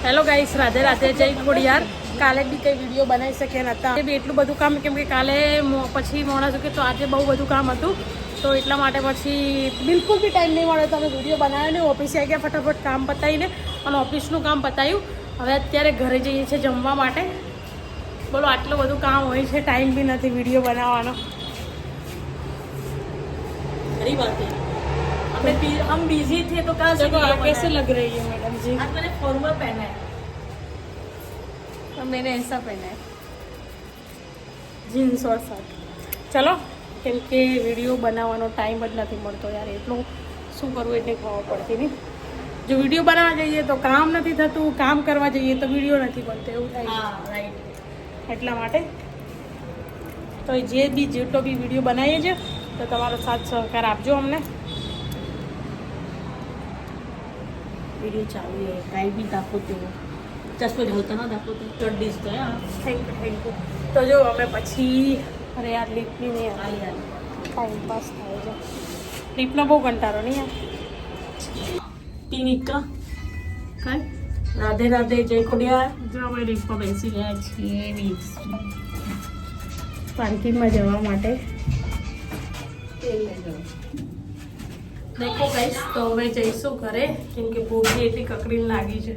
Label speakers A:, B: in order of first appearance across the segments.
A: Hello guys, Radhe Radhe, જય ખોડિયાર. કાલે બી કંઈ વિડીયો બનાવી શક્યા નહોતા. બી એટલું બધું કામ, કેમ કે કાલે પછી મોડા કે તો આજે બહુ બધું કામ હતું, તો એટલા માટે પછી બિલકુલ બી ટાઈમ નહીં મળ્યો. તમે વિડીયો બનાવ્યો ને ઓફિસે આવી ગયા, ફટાફટ કામ પતાવીને અને ઓફિસનું કામ પતાવ્યું. હવે અત્યારે ઘરે જઈએ છીએ જમવા માટે. બોલો, આટલું બધું કામ હોય છે, ટાઈમ બી નથી વિડીયો બનાવવાનો.
B: खरी बात है, हम बिजी थे तो कहाँ से
A: कैसे लग रही है मैडम जी?
B: आज मैंने फॉर्मल पहना है
A: और मैंने ऐसा पहना है, जीन्स और शर्ट. चलो, કેમ કે વિડીયો બનાવવાનો ટાઈમ જ નથી મળતો યાર. એટલું શું કરવું એટલે ખબર પડતી નહીં. જો વિડીયો બનાવવા જઈએ તો કામ નથી થતું, કામ કરવા જઈએ તો વિડીયો નથી બનતો, એવું થાય.
B: हाँ राइट.
A: એટલા માટે તો જે બી જેટલો બી વિડીયો બનાવીએ છીએ તો તમારો સાથ સહકાર આપજો અમને.
B: वीडियो चालू है, काही भी दाखवते हो, चष्मा घालताना दाखवते, चढ दिसतोय.
A: Thank you. તો જો અમે પછી અરે યાર લીપની નહીં આવી યાર, ટાઈમ પાસ થાય છે. લીપનો બહુ કંટાળો નહીં યાર.
B: ટીનિકા
A: કાંઈ
B: રાધે રાધે, જય ખોડિયાર. જો અમે રીક્ષમાં બેસી રહ્યા છીએ
A: પાર્કિંગમાં જવા માટે. દેખો ગાઈસ, તો હવે જઈશું ઘરે, કેમ કે ભૂખ એટલી કકડીને લાગી છે.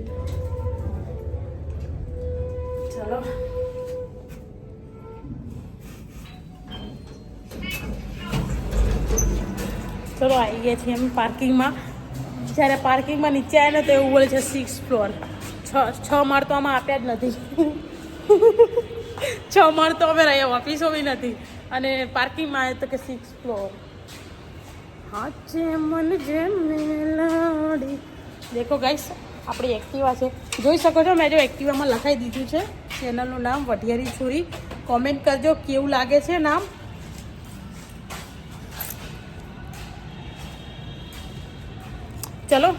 A: ચલો, ચલો આવી ગયા છીએ અમે પાર્કિંગમાં. જ્યારે પાર્કિંગમાં નીચે આવ્યા ને તો એવું બોલે છે 6th ફ્લોર. છ માળ તો આમાં આપ્યા જ નથી. 6 માળ તો અમે રહ્યા, ઓફિસો બી નથી, અને પાર્કિંગમાં આવે તો કે 6th ફ્લોર. હાચે મન જેમ મેલાડી. દેખો ગાઈસ, આપણી એક્ટિવા છે, જોઈ શકો છો. મેં જો એક્ટિવામાં લખાઈ દીધું છે ચેનલનું નામ વઢિયારી છોરી. કોમેન્ટ કરજો કેવું લાગે છે નામ. ચલો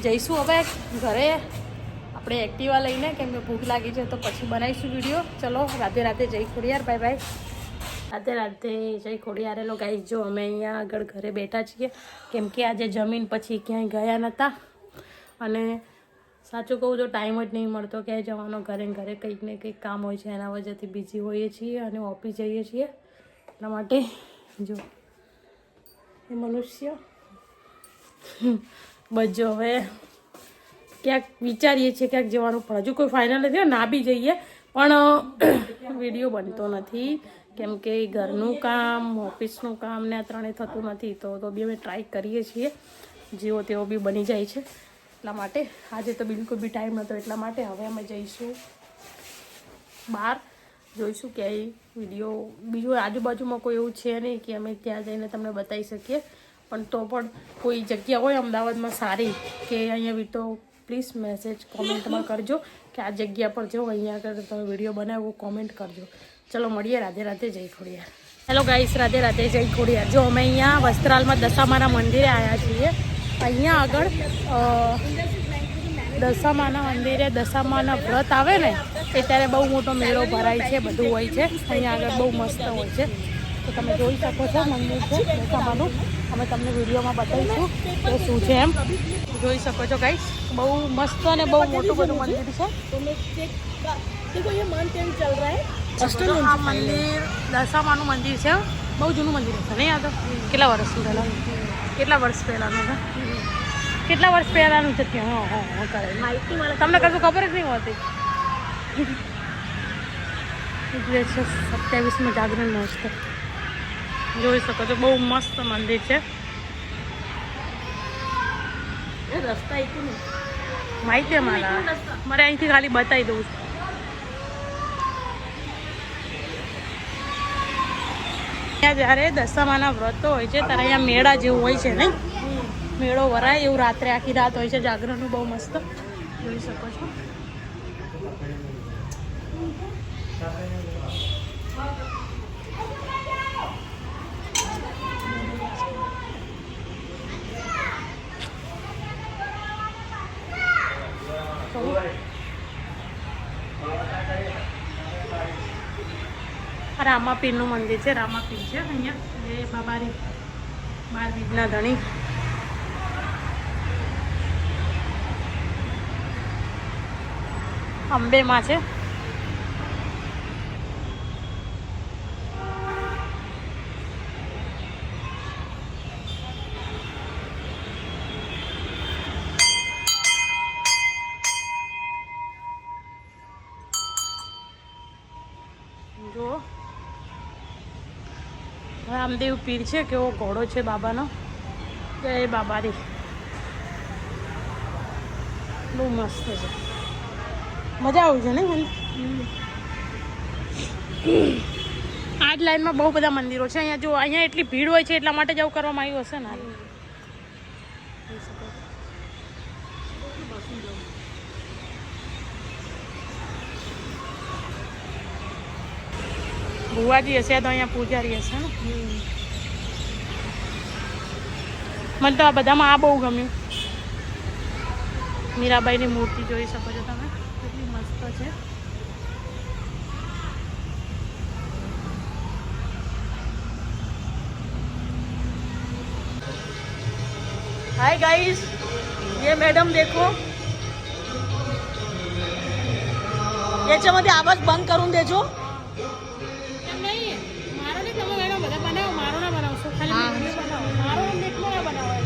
A: જઈશું હવે ઘરે આપણે એક્ટિવા લઈને, કેમ કે ભૂખ લાગી છે તો પછી બનાવીશું વિડીયો. ચલો, રાધે રાધે, જય ખોડિયાર, બાય બાય. રાધે રાધે, જય ખોડિયાર. હેલો ગાઈસ, જો અમે અહીંયા આગળ ઘરે બેઠા છીએ, કેમ કે આજે જમીન પછી ક્યાંય ગયા નહોતા, અને સાચું કહું તો ટાઈમ જ નહીં મળતો ક્યાંય જવાનો. ઘરે ઘરે કંઈક ને કંઈક કામ હોય છે, એના વજહથી બિઝી હોઈએ છીએ અને ઓફિસ જઈએ છીએ. એટલા માટે જો એ મનુષ્ય બસ જો હવે ક્યાંક વિચારીએ છીએ ક્યાંક જવાનું, પણ હજુ કોઈ ફાઇનલ નથી. ના બી જઈએ પણ વિડીયો બનતો નથી, કેમ કે ઘરનું કામ, ઓફિસનું કામ ને આ ત્રણેય થતું નથી. તો બી અમે ટ્રાય કરીએ છીએ, જેવો તેવો બી બની જાય છે. એટલા માટે આજે તો બિલકુલ બી ટાઈમ નહોતો, એટલા માટે હવે અમે જઈશું બહાર, જોઈશું ક્યાંય વિડીયો. બીજું આજુબાજુમાં કોઈ એવું છે નહીં કે અમે ત્યાં જઈને તમને બતાવી શકીએ, પણ તો પણ કોઈ જગ્યા હોય અમદાવાદમાં સારી કે અહીંયા બી, તો પ્લીઝ મેસેજ કોમેન્ટમાં કરજો કે આ જગ્યા પર જાઓ, અહીંયા આગળ તમે વિડીયો બનાવો, કોમેન્ટ કરજો. ચલો મળીએ. રાધે રાધે, જય ખોડિયાર. હેલો ગાઈસ, રાધે રાધે, જય ખોડિયાર. જો અમે અહીંયા વસ્ત્રાલમાં દશામાના મંદિરે આવ્યા છીએ. અહીંયા આગળ દશામાના મંદિરે દશામાના વ્રત આવે ને એ ત્યારે બહુ મોટો મેળો ભરાય છે, બધું હોય છે. અહીંયા આગળ બહુ મસ્ત હોય છે, તો તમે જોઈ શકો છો. મંદિર છે દશામાનું, અમે તમને વિડીયોમાં બતાવીશું કે શું છે એમ. જોઈ શકો છો ગાઈસ, બહુ મસ્ત અને બહુ મોટું બધું મંદિર છે. આ મંદિર દશામાનું મંદિર છે, બહુ જૂનું મંદિર છે નહીં? આ તો કેટલા વર્ષ પહેલાંનું, કેટલા વર્ષ પહેલાંનું છે, કેટલા વર્ષ પહેલાંનું છે ત્યાં. હા કરે માહિતી મળે, તમને કશું ખબર જ નહીં હોતી. 27માં જાગરણ મહોત્સવ જોઈ શકો છો, બહુ મસ્ત મંદિર છે.
B: રસ્તા એકું
A: માહિતી મારે અહીંથી ખાલી બતાવી દઉં છું. અહીંયા જ્યારે દશામાના વ્રતો હોય છે ત્યારે અહીંયા મેળા જેવું હોય છે નહીં? મેળો ભરાય એવું, રાત્રે આખી રાત હોય છે જાગરણનું, બહુ મસ્ત જોઈ શકો છો. રામાપીરનું મંદિર છે, રામાપીર છે અહીંયા, એ બાબારી 12 બીજના ધણી. અંબેમાં છે. જો રામદેવ પીર છે, કેવો ઘોડો છે બાબાનો. જય બાબા રે, બહુ મસ્ત છે, મજા આવી છે ને મને. આ જ લાઈનમાં બહુ બધા મંદિરો છે. અહીંયા જો અહીંયા એટલી ભીડ હોય છે એટલા માટે જ આવું કરવામાં આવ્યું હશે ને. ભુવાજી હશે તો અહીંયા પૂજારી હશે ને. મને તો આ બધામાં આ બહુ ગમ્યું. મીરાબાઈની મૂર્તિ જોઈ શકો છો તમે, કેટલી મસ્ત છે.
B: हाय गाइस, ये मैडम देखो, याच्यामध्ये आवाज बंद करून देजो.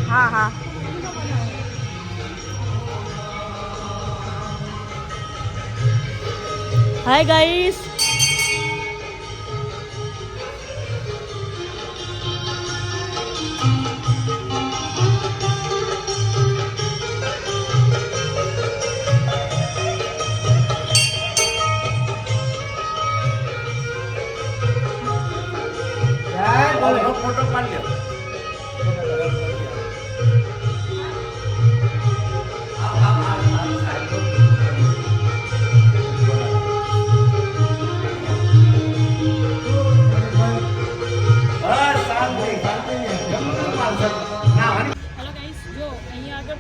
B: हाँ हाँ. हाय गाइस,
C: फोटो पाड लो.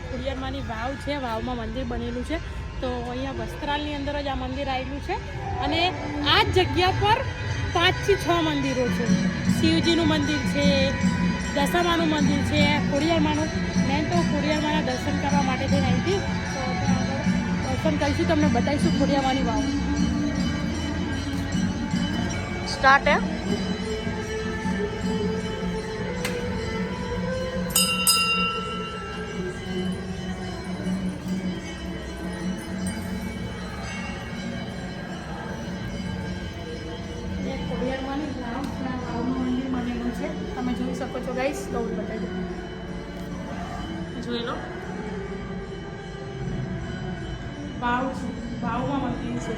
A: ખોડિયારમાંની વાવ છે, વાવમાં મંદિર બનેલું છે. તો અહીંયા વસ્ત્રાલની અંદર જ આ મંદિર આવેલું છે. અને આ જ જગ્યા પર 5 થી 6 મંદિરો છે. શિવજીનું મંદિર છે, દશામાનું મંદિર છે, ખોડિયારમાંનું. મેં તો ખોડિયારમાંના દર્શન કરવા માટે થઈને આવી હતી. તો ત્યાં આગળ દર્શન કરીશું, તમને બતાવીશું ખોડિયારમાંની વાવ. સ્ટાર્ટ હે. તમે જોઈ શકો છો ગાઈસ, દોડ બતાવી જોઈ લો. વાવ છે, વાવમાં મંદિર છે.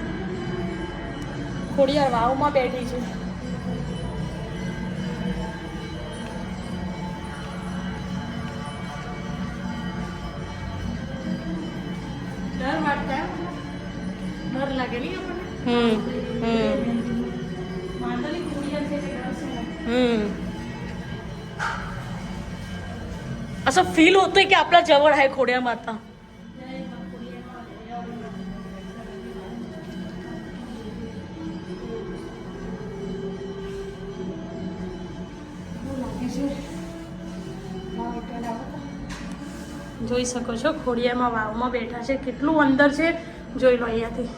A: ખોડિયાર વાવમાં બેઠી છે. ડર વાટતા, ડર લાગે નહીં આપણને. વાંદરની ખોડિયાર છે કે ડર છે.
B: असं फील होतंय की आपल्या जवळ आहे खोड्या माता.
A: જોઈ શકો છો ખોડિયારમાં વાવમાં બેઠા છે. કેટલું અંદર છે જોઈ લો અહીંયાથી.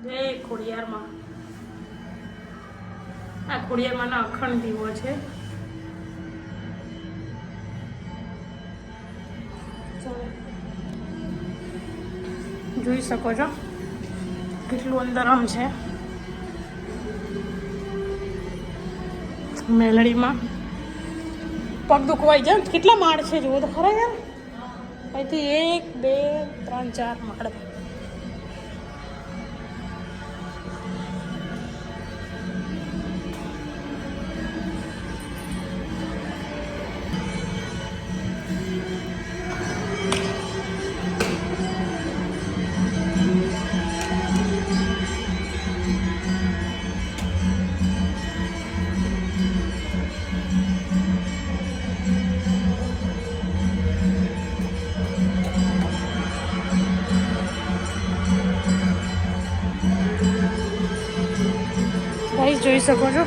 A: જય ખોડિયારમાં. આ ખોડિયારમાંના અખંડ દીવો છે. જોઈ શકો છો કેટલું અંદર આમ છે. મેલડીમાં પગ દુખવાઈ જાય. કેટલા માળ છે જુઓ તો ખરા યાર. અહીંથી 1 2 3 4 માળ. જોઈ શકો છો.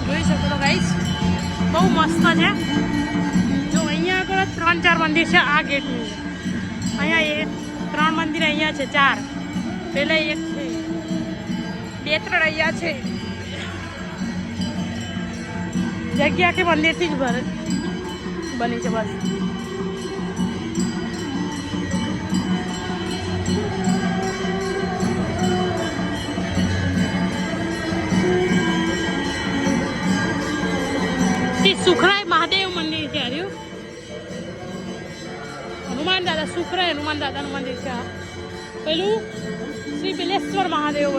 A: જોઈ શકો છો ગાઈસ, બહુ મસ્ત છે. જો અહીંયા આગળ 3-4 મંદિર છે આ ગેટની. અહીંયા 3 મંદિર અહીંયા છે, 4 પેલા 1 છે, 2-3 અહીંયા છે. જગ્યા કે મંદિરથી જ બની છે બસ. સુખરાય મહાદેવ મંદિર છે. આવ્યું હનુમાન દાદા, સુખરાય હનુમાન દાદાનું મંદિર છે. પેલું શ્રી બિલેશ્વર મહાદેવ.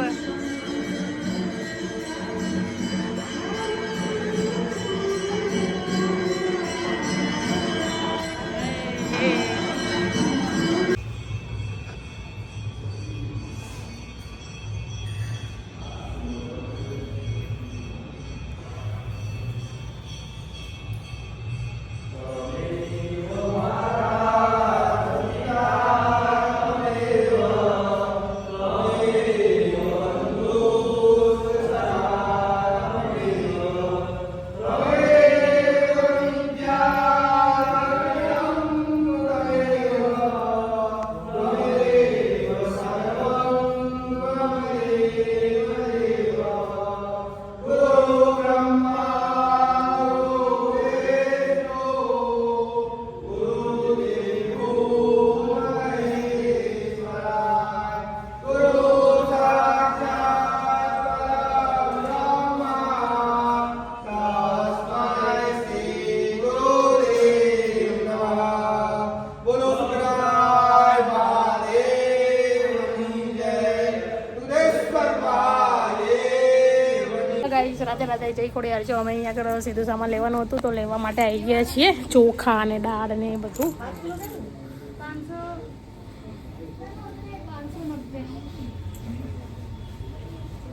A: રાધે રાધે, જય ખોડિયાર. જો અમે અહીંયા આગળ સીધું સામાન લેવાનું હતું તો લેવા માટે આવી ગયા છીએ. ચોખા અને દાળ ને બધું.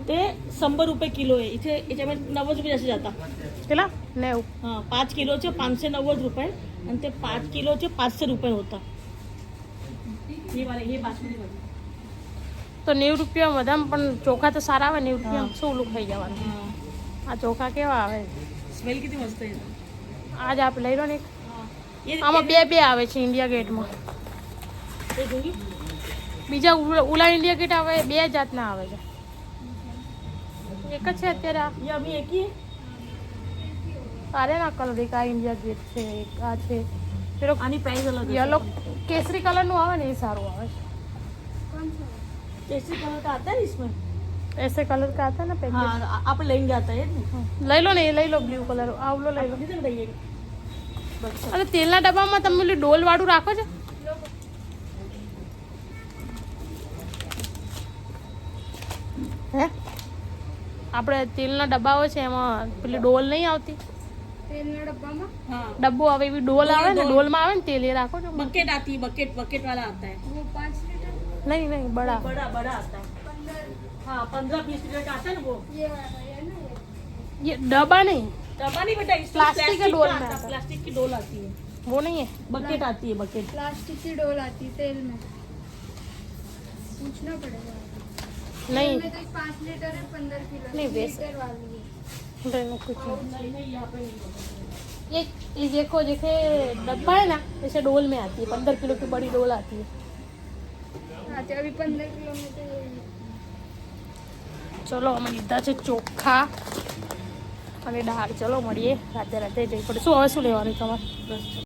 B: ते 100 रुपये किलो आहे. इथे याच्यामध्ये 90 रुपये जास्त जातात.
A: કેટલા 90?
B: हां, 5 किलोचे 590 रुपये आणि ते 5 किलोचे 500 रुपये होतात. हे बासमती वाले.
A: તો 90 રૂપિયા બધામાં, પણ ચોખા તો સારા આવે. 90 રૂપિયા શું ઓલું ખાઈ જવાનું.
B: हां,
A: આ ચોખા કેવા આવે?
B: स्मेल किती मस्त आहे.
A: આજ આપણે લઈ લો ને એક.
B: हां, ये
A: આમાં બે આવે છે ઇન્ડિયા ગેટમાં.
B: ये दोन्ही
A: બીજા ઓલા ઇન્ડિયા ગેટ આવે, 2 જાતના આવે છે. એક જ છે અત્યારે આ.
B: ये अभी एक ही है.
A: અરે ના કલર એક આ ઇન્ડિયા ગેટ છે, એક આ છે. પેલો
B: आणि प्राइस अलग है.
A: યલો કેસરી કલરનું આવે ને એ સારું આવે છે.
B: केसरी कलर का आता है इसमें.
A: ऐसे कलर का आता है ना पैकेट.
B: हाँ, आप लेंगे आता है ना.
A: લઈ લો ને એ લઈ લો, બ્લુ કલર આવલો લઈ લો.
B: किती बताइए. बस
A: અને તેલના ડબ્બામાં તમે ઓલી ડોલ વાળું રાખો છો? હે આપણે તેલના ડબ્બા હોય છે એમાં પેલી ડોલ નહીં આવતી?
D: तेलना डब्बा में
B: हाँ,
A: ડબ્બો આવે એવી ડોલ આવે ને, ડોલમાં આવે ને તેલ, એ રાખો છો?
B: बकेट आती है. बकेट बकेट वाला आता है.
D: वो 5 लीटर
A: નહીં નહીં, બડા.
B: बड़ा बड़ा आता है.
D: 15
B: हाँ, 15-20 लीटर का आता है ना वो.
D: ये वाला है ना ये
A: ये डब्बा नहीं,
B: डब्बा नहीं बेटा, इसमें
A: प्लास्टिक का डोल
B: का
A: में
B: आता है.
A: आता है.
B: प्लास्टिक की डोल आती है.
A: वो नहीं है.
B: बकेट आती है बकेट.
D: प्लास्टिक की डोल आती है तेल में. पूछना पड़ेगा.
A: नहीं
D: तेल में तो 5 लीटर है 15 किलो
A: नहीं, वैसे-
D: लीटर वाली है.
A: नहीं, कुछ नहीं.
B: नहीं नहीं, यहाँ पे नहीं बकेट.
A: ये देखो, जैसे डब्बा है ना, जैसे डोल में आती है. 15 किलो की बड़ी डोल आती है.
D: हाँ तो अभी 15 किलो में तो ये
A: ચલો અમે લીધા છે ચોખા અને દાળ. ચલો મળીએ રાતે રાતે જઈ પડે. શું હવે શું લેવાનું તમારે?
B: बस